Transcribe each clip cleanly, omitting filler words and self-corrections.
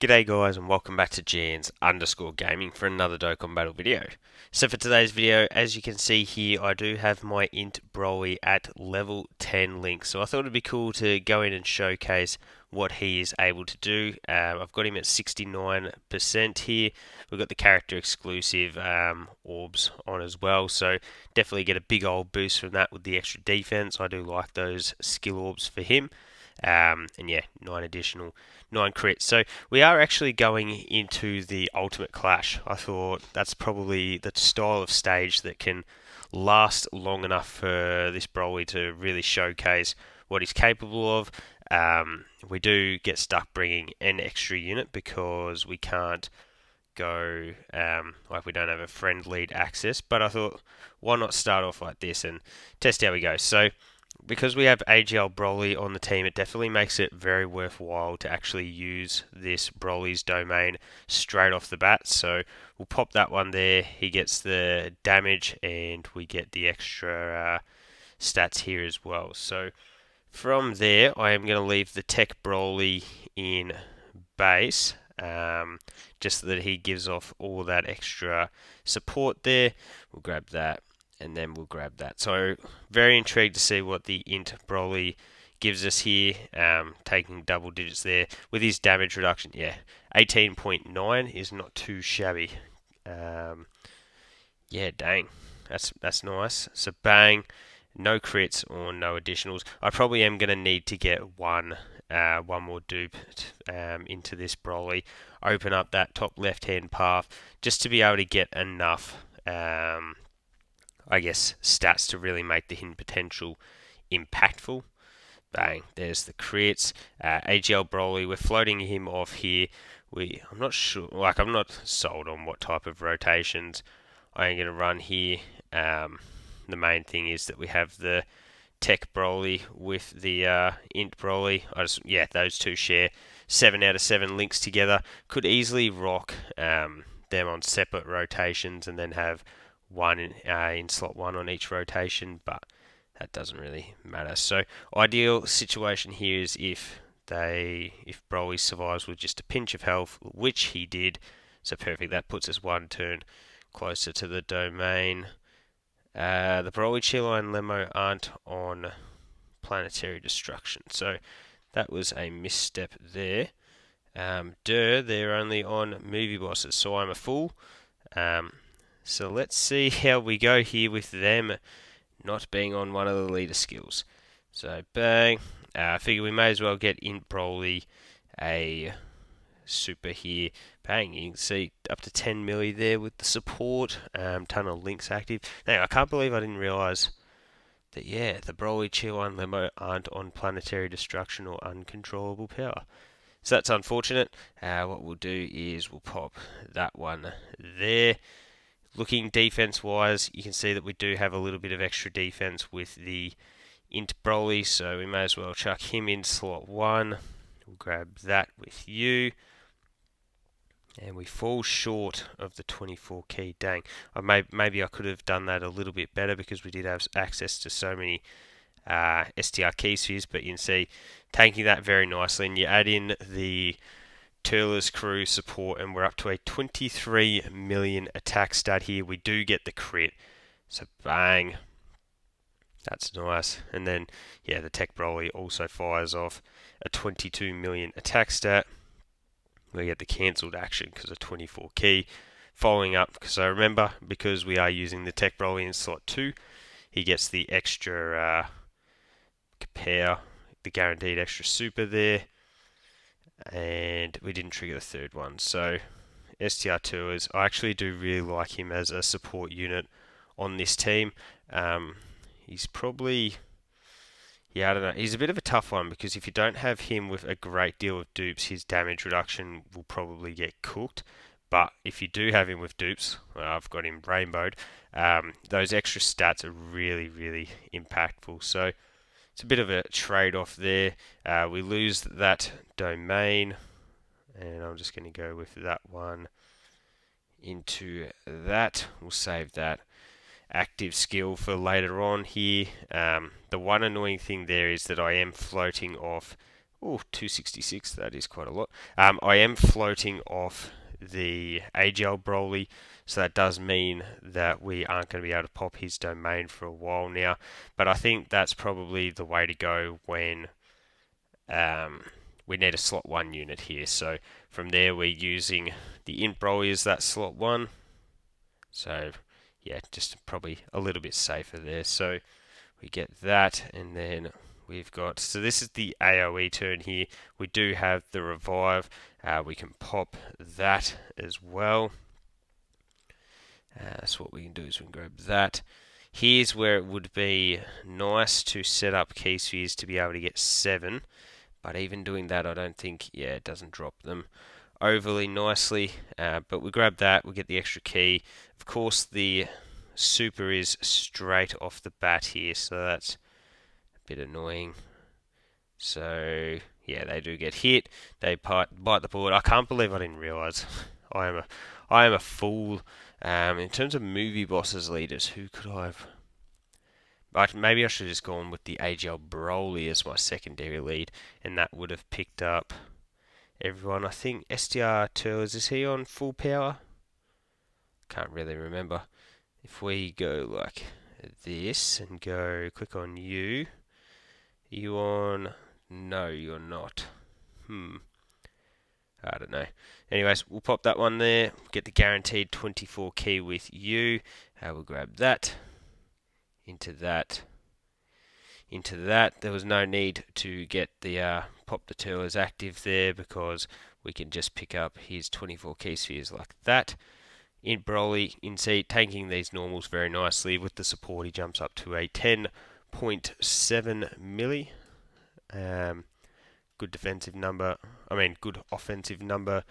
G'day guys and welcome back to Jans_Gaming for another Dokkan Battle video. So for today's video, as you can see here, I do have my INT Broly at level 10 link. So I thought it'd be cool to go in and showcase what he is able to do. I've got him at 69% here. We've got the character exclusive orbs on as well. So definitely get a big old boost from that with the extra defense. I do like those skill orbs for him. And yeah, 9 crits. So we are actually going into the Ultimate Clash. I thought that's probably the style of stage that can last long enough for this Broly to really showcase what he's capable of. We do get stuck bringing an extra unit because we can't go like we don't have a friend lead access, but I thought why not start off like this and test how we go. So because we have AGL Broly on the team, it definitely makes it very worthwhile to actually use this Broly's domain straight off the bat. So we'll pop that one there. He gets the damage and we get the extra stats here as well. So from there, I am going to leave the Tech Broly in base, just so that he gives off all that extra support there. We'll grab that. And then we'll grab that. So very intrigued to see what the INT Broly gives us here, taking double digits there with his damage reduction. Yeah, 18.9 is not too shabby. Yeah, dang, that's nice. So bang, no crits or no additionals. I probably am going to need to get one more dupe into this Broly, open up that top left hand path just to be able to get enough I guess, stats to really make the hidden potential impactful. Bang, there's the crits. AGL Broly, we're floating him off here. I'm not sure, I'm not sold on what type of rotations I am going to run here. The main thing is that we have the Tech Broly with the INT Broly. Those two share 7 out of 7 links together. Could easily rock them on separate rotations and then have one in slot 1 on each rotation, but that doesn't really matter. So ideal situation here is if Broly survives with just a pinch of health, which he did. So perfect. That puts us one turn closer to the domain. The Broly Trio and Lemo aren't on planetary destruction, so that was a misstep there. They're only on movie bosses, so I'm a fool. So let's see how we go here with them not being on one of the leader skills. So bang. I figure we may as well get INT Broly a super here. Bang, you can see up to 10 milli there with the support. Ton of links active. Now, I can't believe I didn't realise that, yeah, the Broly, Trio and Lemo aren't on planetary destruction or uncontrollable power. So that's unfortunate. What we'll do is we'll pop that one there. Looking defense-wise, you can see that we do have a little bit of extra defense with the INT Broly, so we may as well chuck him in slot 1. We'll grab that with you. And we fall short of the 24 key. Dang, maybe I could have done that a little bit better because we did have access to so many STR key spheres, but you can see tanking that very nicely. And you add in the Turler's crew support, and we're up to a 23 million attack stat here. We do get the crit, so bang, that's nice. And then, yeah, the Tech Broly also fires off a 22 million attack stat. We get the cancelled action because of 24 key. Following up, because I remember, because we are using the Tech Broly in slot 2, he gets the extra compare, the guaranteed extra super there. And we didn't trigger the third one. So STR Tours, I actually do really like him as a support unit on this team. He's probably, I don't know, he's a bit of a tough one because if you don't have him with a great deal of dupes, his damage reduction will probably get cooked. But if you do have him with dupes, I've got him rainbowed, those extra stats are really, really impactful. So it's a bit of a trade-off there. We lose that domain, and I'm just going to go with that one into that. We'll save that active skill for later on here. The one annoying thing there is that I am floating off Oh, 266, that is quite a lot. I am floating off the AGL Broly, so that does mean that we aren't going to be able to pop his domain for a while now. But I think that's probably the way to go when we need a slot 1 unit here. So from there, we're using the INT Broly as that slot 1. So yeah, just probably a little bit safer there. So we get that, and then we've got, so this is the AoE turn here. We do have the revive. We can pop that as well. So what we can do is we can grab that. Here's where it would be nice to set up key spheres to be able to get 7. But even doing that, I don't think, yeah, it doesn't drop them overly nicely. But we grab that, we get the extra key. Of course, the super is straight off the bat here, so that's a bit annoying. So yeah, they do get hit. They bite the board. I can't believe I didn't realise. I am a fool. In terms of movie bosses leaders, who could I have? Maybe I should have just gone with the AGL Broly as my secondary lead, and that would have picked up everyone. I think SDR Turles, is he on full power? Can't really remember. If we go like this and go click on you, are you on? No, you're not. I don't know. Anyways, we'll pop that one there. Get the guaranteed 24 key with you. We'll grab that. Into that. There was no need to get the pop the Turles active there because we can just pick up his 24 key spheres like that. In Broly, in C, tanking these normals very nicely. With the support, he jumps up to a 10.7 milli. Good defensive number. Good offensive number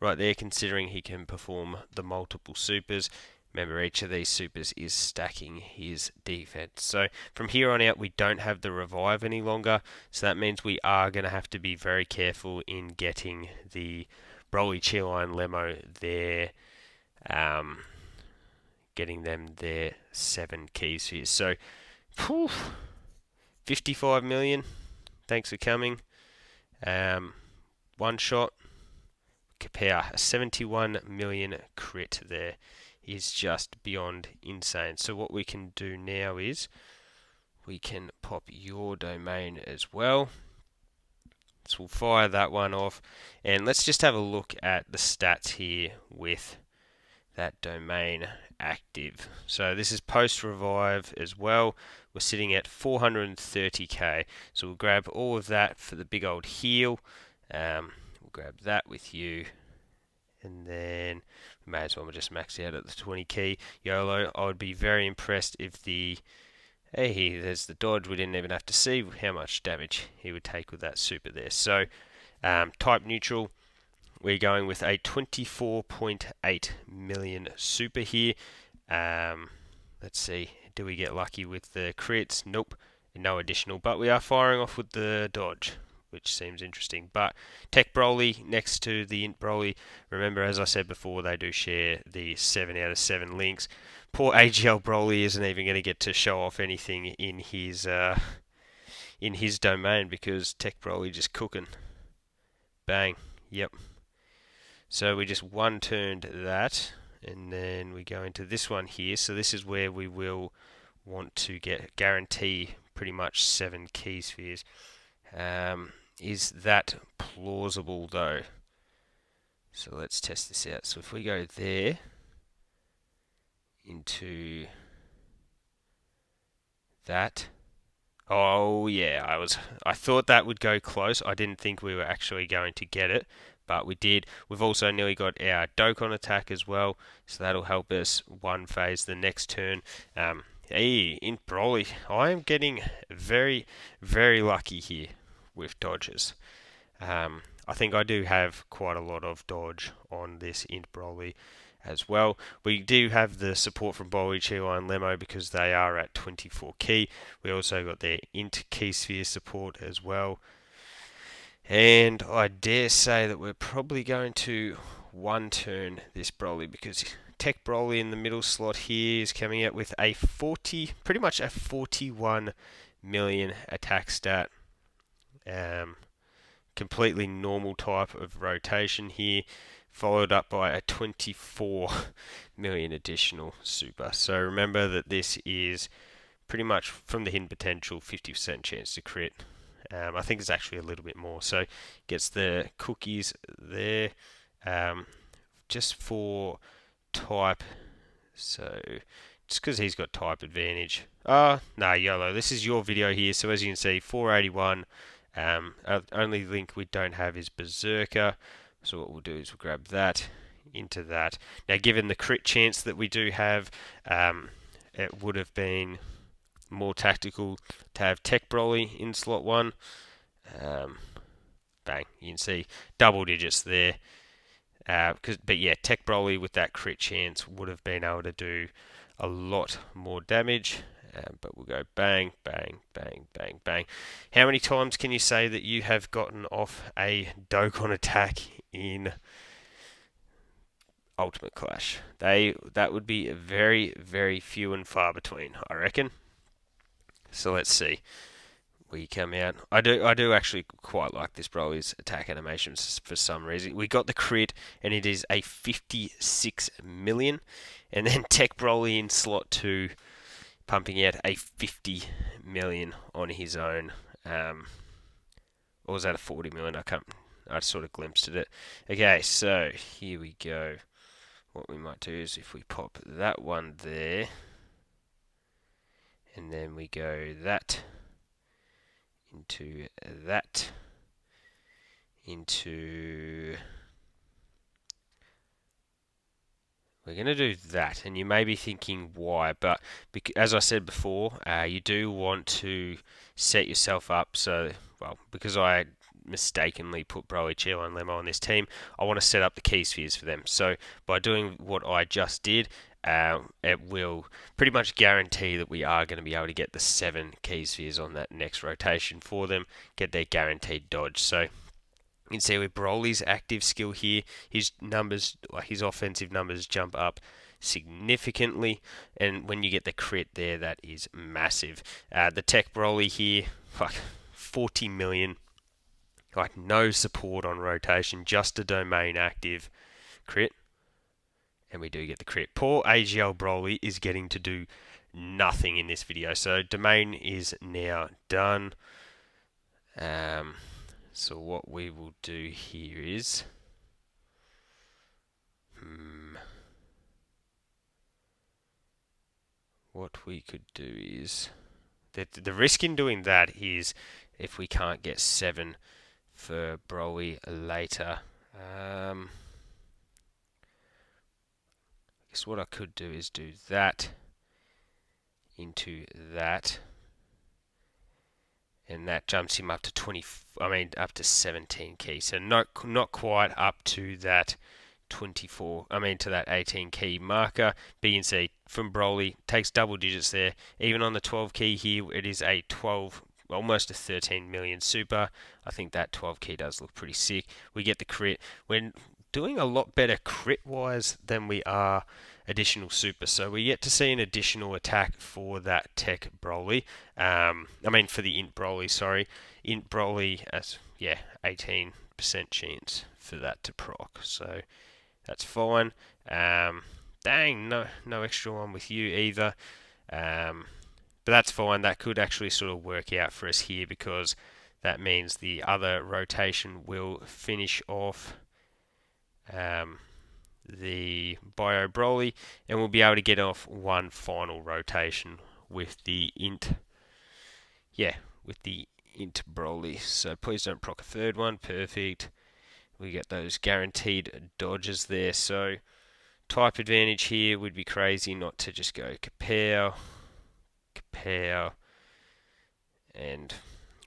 right there, considering he can perform the multiple supers. Remember, each of these supers is stacking his defense. So from here on out, we don't have the revive any longer. So that means we are going to have to be very careful in getting the Broly Trio and Lemo there. Getting them their 7 keys here. So, 55 million. Thanks for coming. One shot. Compare a 71 million crit there is just beyond insane. So what we can do now is we can pop your domain as well. So we'll fire that one off, and let's just have a look at the stats here with that domain active. So this is post revive as well. We're sitting at 430k. So we'll grab all of that for the big old heal. We'll grab that with you, and then we may as well just max out at the 20 key YOLO. I would be very impressed if there's the dodge. We didn't even have to see how much damage he would take with that super there. So type neutral. We're going with a 24.8 million super here. Let's see, do we get lucky with the crits? Nope, no additional, but we are firing off with the dodge, which seems interesting. But Tech Broly next to the INT Broly. Remember, as I said before, they do share the 7 out of 7 links. Poor AGL Broly isn't even going to get to show off anything in his domain because Tech Broly just cooking. Bang. Yep. So we just one-turned that, and then we go into this one here. So this is where we will want to guarantee pretty much 7 key spheres. Is that plausible though? So let's test this out. So if we go there into that. Oh yeah, I thought that would go close. I didn't think we were actually going to get it, but we did. We've also nearly got our Dokkan attack as well, so that'll help us one phase the next turn. Hey, in Broly, I am getting very, very lucky here with dodges. I think I do have quite a lot of dodge on this INT Broly as well. We do have the support from Broly Trio and Lemo because they are at 24 key. We also got their INT key sphere support as well. And I dare say that we're probably going to one-turn this Broly because Tech Broly in the middle slot here is coming out with a pretty much a 41 million attack stat. completely normal type of rotation here, followed up by a 24 million additional super. So remember that this is pretty much from the hidden potential 50% chance to crit. I think it's actually a little bit more. So gets the cookies there just for type. So just because he's got type advantage. No, YOLO. This is your video here. So as you can see, 481. Only link we don't have is Berserker. So what we'll do is we'll grab that into that. Now, given the crit chance that we do have, it would have been more tactical to have Tech Broly in slot 1. Bang, you can see double digits there. But yeah, Tech Broly with that crit chance would have been able to do a lot more damage. But we'll go bang, bang, bang, bang, bang. How many times can you say that you have gotten off a Dokkan attack in Ultimate Clash? That would be very, very few and far between, I reckon. So let's see. We come out. I do actually quite like this Broly's attack animations for some reason. We got the crit, and it is a 56 million, and then Tech Broly in slot 2, pumping out a 50 million on his own. Or was that a 40 million? I sort of glimpsed at it. Okay, so here we go. What we might do is if we pop that one there, and then we go that into that, into... We're going to do that, and you may be thinking why, but as I said before, you do want to set yourself up so, well, because I mistakenly put Broly, Chio, and Lemo on this team, I want to set up the key spheres for them. So by doing what I just did, it will pretty much guarantee that we are going to be able to get the 7 key spheres on that next rotation for them, get their guaranteed dodge. So you can see with Broly's active skill here, his numbers, like his offensive numbers, jump up significantly, and when you get the crit there, that is massive. The Tech Broly here, like 40 million, like no support on rotation, just a domain active crit. And we do get the crit. Poor AGL Broly is getting to do nothing in this video. So domain is now done. So what we will do here is... What we could do is... The risk in doing that is if we can't get 7 for Broly later. I guess what I could do is do that into that, and that jumps him up to up to 17 key. So not quite up to that to that 18 key marker. B and C from Broly takes double digits there. Even on the 12 key here, it is a 12, almost a 13 million super. I think that 12 key does look pretty sick. We get the crit. We're doing a lot better crit wise than we are additional super. So we yet to see an additional attack for that Tech Broly. For the Int Broly, sorry. Int Broly, 18% chance for that to proc. So that's fine. Dang, no extra one with you either. But that's fine. That could actually sort of work out for us here, because that means the other rotation will finish off the Bio Broly, and we'll be able to get off one final rotation with the Int. Yeah, with the Int Broly. So please don't proc a third one. Perfect. We get those guaranteed dodges there. So type advantage here would be crazy not to just go Kapow, and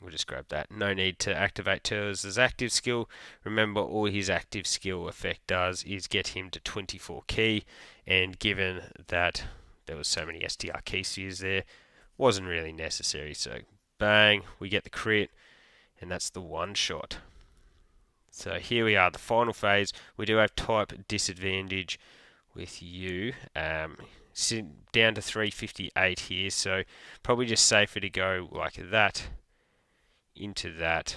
we'll just grab that. No need to activate Turles' active skill. Remember, all his active skill effect does is get him to 24 key, and given that there was so many STR key spheres there, wasn't really necessary. So bang, we get the crit, and that's the one shot. So here we are, the final phase. We do have type disadvantage with you. Down to 358 here, so probably just safer to go like that into that,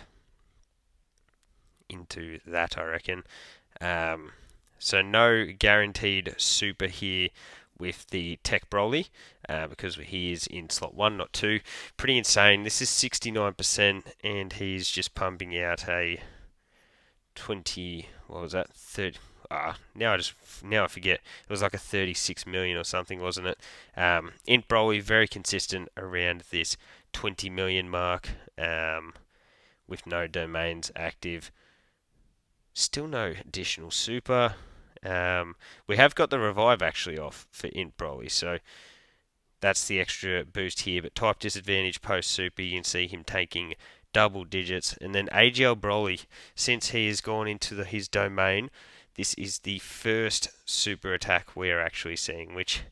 into that, I reckon. So no guaranteed super here with the Tech Broly, because he is in slot 1, not 2. Pretty insane. This is 69%, and he's just pumping out a 20, what was that, 30, now I forget. It was like a 36 million or something, wasn't it? INT Broly, very consistent around this 20 million mark, with no domains active. Still no additional super. We have got the revive actually off for INT Broly, so that's the extra boost here. But type disadvantage post super, you can see him taking double digits. And then AGL Broly, since he has gone into his domain, this is the first super attack we're actually seeing, which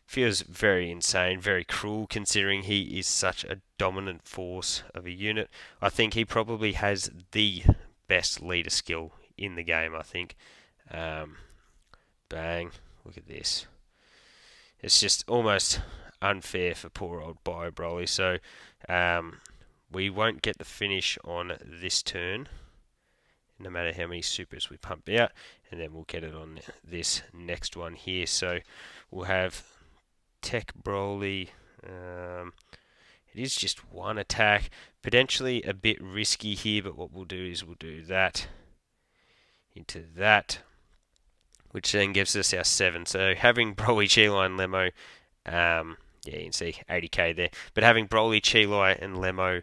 feels very insane, very cruel, considering he is such a dominant force of a unit. I think he probably has the best leader skill in the game, I think. Bang, look at this. It's just almost unfair for poor old PHY Broly. So we won't get the finish on this turn, no matter how many supers we pump out, and then we'll get it on this next one here. So we'll have Tech Broly. It is just one attack, potentially a bit risky here, but what we'll do is we'll do that into that, which then gives us our 7. So having Broly, Chi-Lai, and Lemo, yeah, you can see 80k there. But having Broly, Chi-Lai, and Lemo,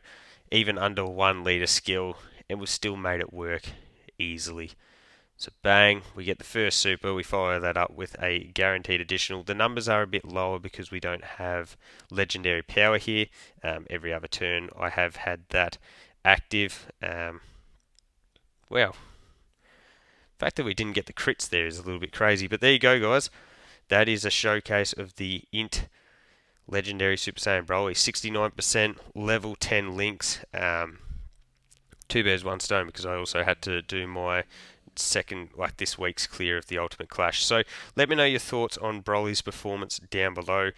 even under 1 leader skill, and we still made it work easily. So bang, we get the first super, we follow that up with a guaranteed additional. The numbers are a bit lower because we don't have legendary power here. Every other turn I have had that active. Well, the fact that we didn't get the crits there is a little bit crazy, but there you go, guys. That is a showcase of the INT Legendary Super Saiyan Broly. 69% level 10 links. 2 birds, 1 stone, because I also had to do my this week's clear of the Ultimate Clash. So let me know your thoughts on Broly's performance down below.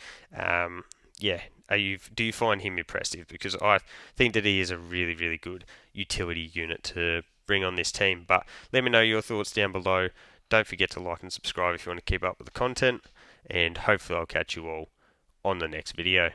Yeah, do you find him impressive? Because I think that he is a really, really good utility unit to bring on this team. But let me know your thoughts down below. Don't forget to like and subscribe if you want to keep up with the content, and hopefully I'll catch you all on the next video.